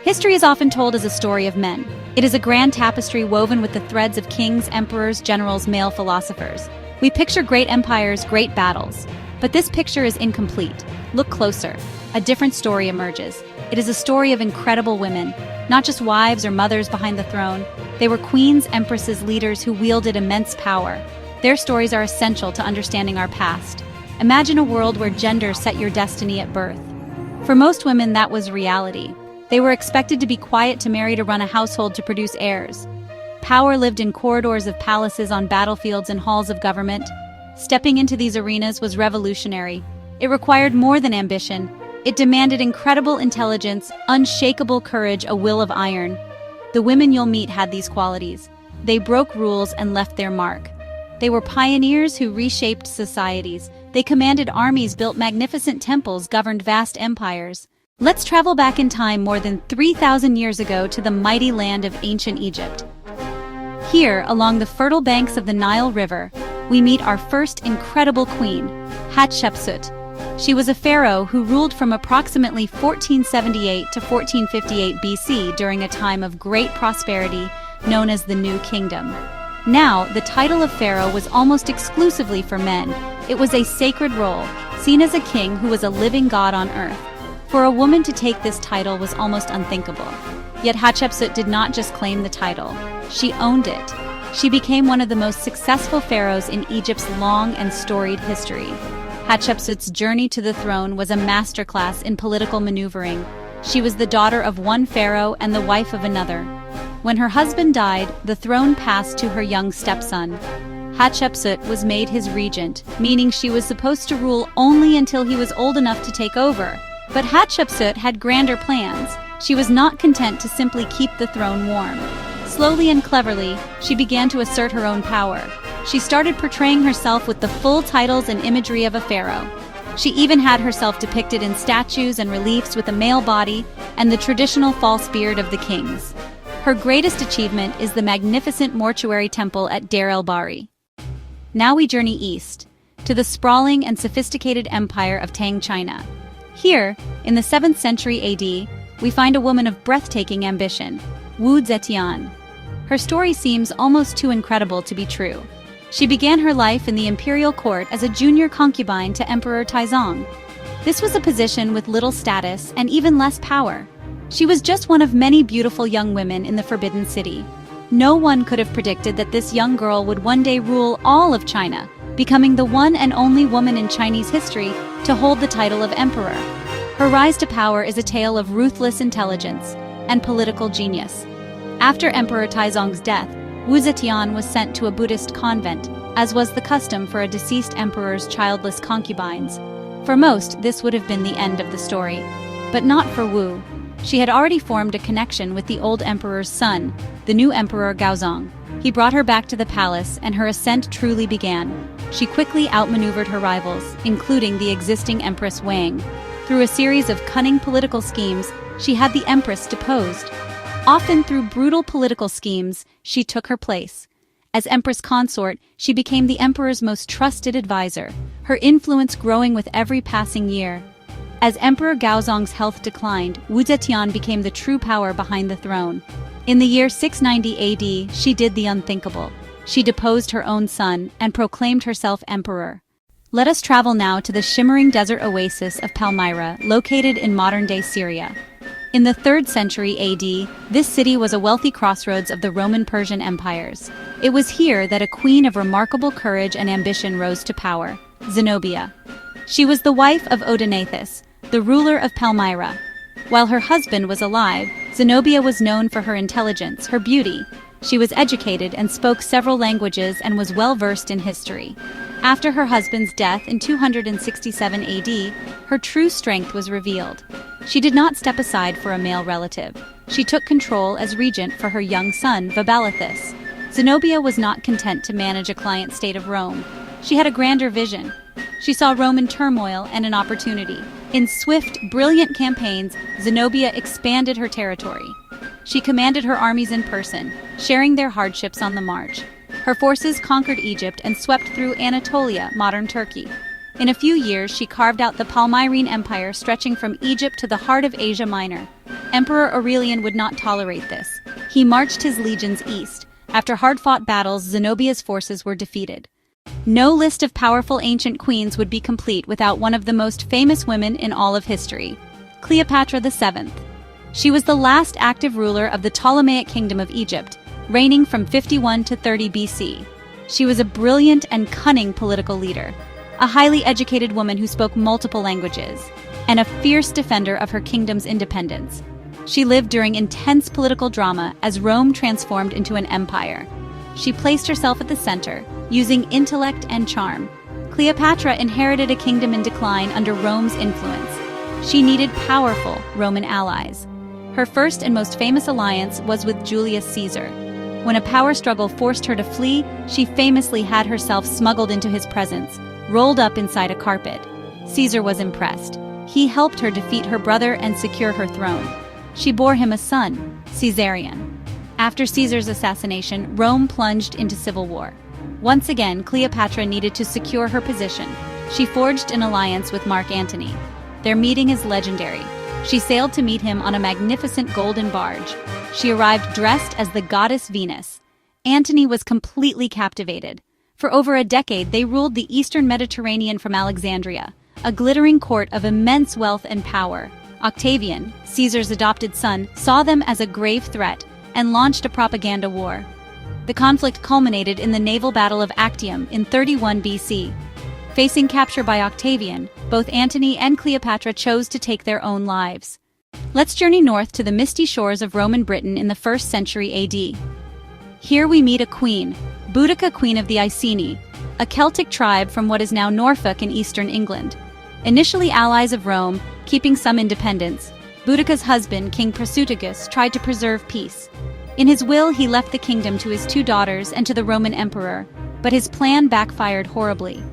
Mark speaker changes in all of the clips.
Speaker 1: History is often told as a story of men. It is a grand tapestry woven with the threads of kings, emperors, generals, male philosophers. We picture great empires, great battles. But this picture is incomplete. Look closer. A different story emerges. It is a story of incredible women, not just wives or mothers behind the throne. They were queens, empresses, leaders who wielded immense power. Their stories are essential to understanding our past. Imagine a world where gender set your destiny at birth. For most women, that was reality. They were expected to be quiet, to marry, to run a household, to produce heirs. Power lived in corridors of palaces, on battlefields, and halls of government. Stepping into these arenas was revolutionary. It required more than ambition. It demanded incredible intelligence, unshakable courage, a will of iron. The women you'll meet had these qualities. They broke rules and left their mark. They were pioneers who reshaped societies. They commanded armies, built magnificent temples, governed vast empires. Let's travel back in time more than 3,000 years ago to the mighty land of ancient Egypt. Here, along the fertile banks of the Nile River, we meet our first incredible queen, Hatshepsut. She was a pharaoh who ruled from approximately 1478 to 1458 BC during a time of great prosperity known as the New Kingdom. Now, the title of pharaoh was almost exclusively for men. It was a sacred role, seen as a king who was a living god on earth. For a woman to take this title was almost unthinkable. Yet Hatshepsut did not just claim the title, she owned it. She became one of the most successful pharaohs in Egypt's long and storied history. Hatshepsut's journey to the throne was a masterclass in political maneuvering. She was the daughter of one pharaoh and the wife of another. When her husband died, the throne passed to her young stepson. Hatshepsut was made his regent, meaning she was supposed to rule only until he was old enough to take over. But Hatshepsut had grander plans. She was not content to simply keep the throne warm. Slowly and cleverly, she began to assert her own power. She started portraying herself with the full titles and imagery of a pharaoh. She even had herself depicted in statues and reliefs with a male body and the traditional false beard of the kings. Her greatest achievement is the magnificent mortuary temple at Deir el-Bahri. Now we journey east, to the sprawling and sophisticated empire of Tang China. Here, in the 7th century AD, we find a woman of breathtaking ambition, Wu Zetian. Her story seems almost too incredible to be true. She began her life in the imperial court as a junior concubine to Emperor Taizong. This was a position with little status and even less power. She was just one of many beautiful young women in the Forbidden City. No one could have predicted that this young girl would one day rule all of China, becoming the one and only woman in Chinese history to hold the title of emperor. Her rise to power is a tale of ruthless intelligence and political genius. After Emperor Taizong's death, Wu Zetian was sent to a Buddhist convent, as was the custom for a deceased emperor's childless concubines. For most, this would have been the end of the story. But not for Wu. She had already formed a connection with the old emperor's son, the new emperor Gaozong. He brought her back to the palace, and her ascent truly began. She quickly outmaneuvered her rivals, including the existing Empress Wang. Through a series of cunning political schemes, she had the empress deposed. Often through brutal political schemes, she took her place. As empress consort, she became the emperor's most trusted advisor, her influence growing with every passing year. As Emperor Gaozong's health declined, Wu Zetian became the true power behind the throne. In the year 690 AD, she did the unthinkable. She deposed her own son and proclaimed herself emperor. Let us travel now to the shimmering desert oasis of Palmyra, located in modern-day Syria. In the 3rd century AD, this city was a wealthy crossroads of the Roman-Persian empires. It was here that a queen of remarkable courage and ambition rose to power, Zenobia. She was the wife of Odaenathus, the ruler of Palmyra. While her husband was alive, Zenobia was known for her intelligence, her beauty. She was educated and spoke several languages and was well-versed in history. After her husband's death in 267 AD, her true strength was revealed. She did not step aside for a male relative. She took control as regent for her young son, Vabalithus. Zenobia was not content to manage a client state of Rome. She had a grander vision. She saw Rome in turmoil and an opportunity. In swift, brilliant campaigns, Zenobia expanded her territory. She commanded her armies in person, sharing their hardships on the march. Her forces conquered Egypt and swept through Anatolia, modern Turkey. In a few years, she carved out the Palmyrene Empire stretching from Egypt to the heart of Asia Minor. Emperor Aurelian would not tolerate this. He marched his legions east. After hard-fought battles, Zenobia's forces were defeated. No list of powerful ancient queens would be complete without one of the most famous women in all of history, Cleopatra VII. She was the last active ruler of the Ptolemaic Kingdom of Egypt, reigning from 51 to 30 BC. She was a brilliant and cunning political leader, a highly educated woman who spoke multiple languages, and a fierce defender of her kingdom's independence. She lived during intense political drama as Rome transformed into an empire. She placed herself at the center, using intellect and charm. Cleopatra inherited a kingdom in decline under Rome's influence. She needed powerful Roman allies. Her first and most famous alliance was with Julius Caesar. When a power struggle forced her to flee, she famously had herself smuggled into his presence, rolled up inside a carpet. Caesar was impressed. He helped her defeat her brother and secure her throne. She bore him a son, Caesarion. After Caesar's assassination, Rome plunged into civil war. Once again, Cleopatra needed to secure her position. She forged an alliance with Mark Antony. Their meeting is legendary. She sailed to meet him on a magnificent golden barge. She arrived dressed as the goddess Venus. Antony was completely captivated. For over a decade, they ruled the eastern Mediterranean from Alexandria, a glittering court of immense wealth and power. Octavian, Caesar's adopted son, saw them as a grave threat and launched a propaganda war. The conflict culminated in the naval battle of Actium in 31 BC. Facing capture by Octavian, both Antony and Cleopatra chose to take their own lives. Let's journey north to the misty shores of Roman Britain in the 1st century AD. Here we meet a queen, Boudica, Queen of the Iceni, a Celtic tribe from what is now Norfolk in eastern England. Initially allies of Rome, keeping some independence, Boudica's husband, King Prasutagus, tried to preserve peace. In his will, he left the kingdom to his 2 daughters and to the Roman emperor, but his plan backfired horribly.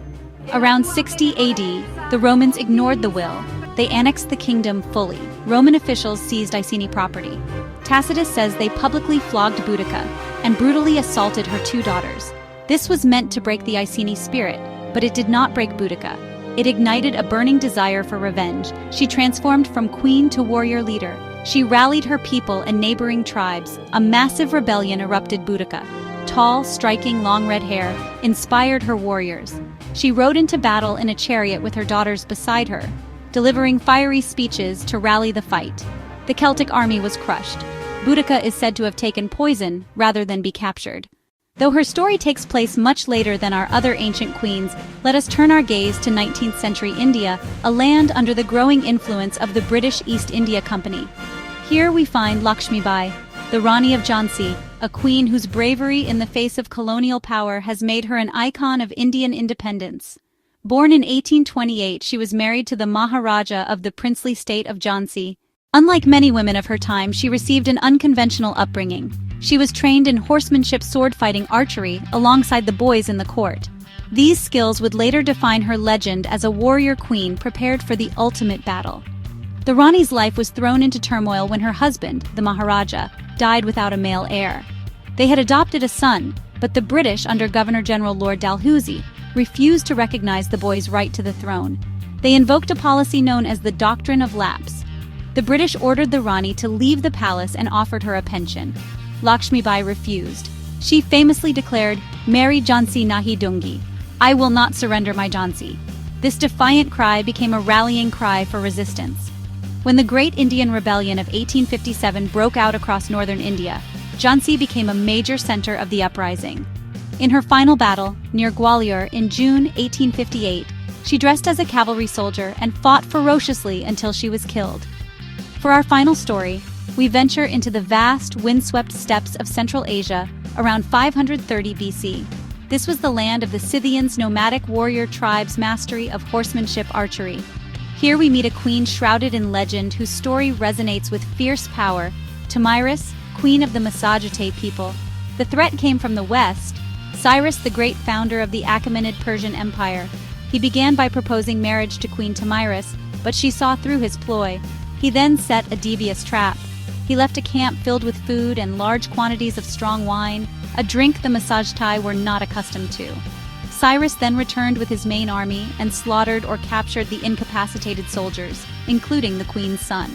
Speaker 1: Around 60 AD, the Romans ignored the will. They annexed the kingdom fully. Roman officials seized Iceni property. Tacitus says they publicly flogged Boudica and brutally assaulted her 2 daughters. This was meant to break the Iceni spirit, but it did not break Boudica. It ignited a burning desire for revenge. She transformed from queen to warrior leader. She rallied her people and neighboring tribes. A massive rebellion erupted. Boudica, tall, striking, long red hair, inspired her warriors. She rode into battle in a chariot with her daughters beside her, delivering fiery speeches to rally the fight. The Celtic army was crushed. Boudica is said to have taken poison rather than be captured. Though her story takes place much later than our other ancient queens, let us turn our gaze to 19th century India, a land under the growing influence of the British East India Company. Here we find Lakshmi Bai, the Rani of Jhansi, a queen whose bravery in the face of colonial power has made her an icon of Indian independence. Born in 1828, she was married to the Maharaja of the princely state of Jhansi. Unlike many women of her time, she received an unconventional upbringing. She was trained in horsemanship, sword-fighting, archery, alongside the boys in the court. These skills would later define her legend as a warrior queen prepared for the ultimate battle. The Rani's life was thrown into turmoil when her husband, the Maharaja, died without a male heir. They had adopted a son, but the British, under Governor-General Lord Dalhousie, refused to recognize the boy's right to the throne. They invoked a policy known as the Doctrine of Lapse. The British ordered the Rani to leave the palace and offered her a pension. Lakshmi Bai refused. She famously declared, "Meri Jhansi nahi dungi," "I will not surrender my Jhansi." This defiant cry became a rallying cry for resistance. When the Great Indian Rebellion of 1857 broke out across northern India, Jhansi became a major center of the uprising. In her final battle, near Gwalior in June 1858, she dressed as a cavalry soldier and fought ferociously until she was killed. For our final story, we venture into the vast, windswept steppes of Central Asia around 530 BC. This was the land of the Scythians' nomadic warrior tribe's mastery of horsemanship archery. Here we meet a queen shrouded in legend whose story resonates with fierce power, Tomyris, queen of the Massagetay people. The threat came from the west. Cyrus, the great founder of the Achaemenid Persian Empire. He began by proposing marriage to Queen Tomyris, but she saw through his ploy. He then set a devious trap. He left a camp filled with food and large quantities of strong wine, a drink the Massagetay were not accustomed to. Cyrus then returned with his main army and slaughtered or captured the incapacitated soldiers, including the queen's son.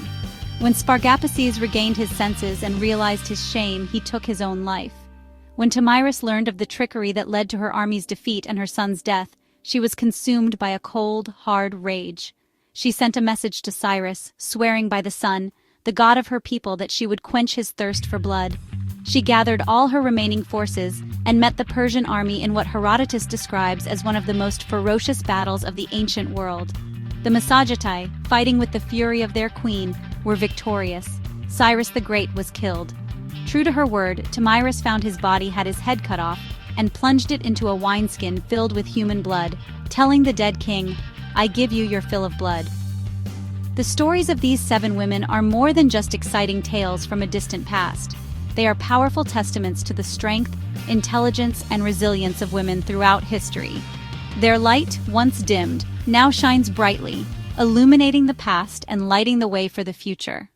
Speaker 1: When Spargapaces regained his senses and realized his shame, he took his own life. When Tomyris learned of the trickery that led to her army's defeat and her son's death, she was consumed by a cold, hard rage. She sent a message to Cyrus, swearing by the sun, the god of her people, that she would quench his thirst for blood. She gathered all her remaining forces and met the Persian army in what Herodotus describes as one of the most ferocious battles of the ancient world. The Massagetae, fighting with the fury of their queen, were victorious. Cyrus the Great was killed. True to her word, Tomyris found his body had his head cut off and plunged it into a wineskin filled with human blood, telling the dead king, "I give you your fill of blood." The stories of these 7 women are more than just exciting tales from a distant past. They are powerful testaments to the strength, intelligence, and resilience of women throughout history. Their light, once dimmed, now shines brightly, illuminating the past and lighting the way for the future.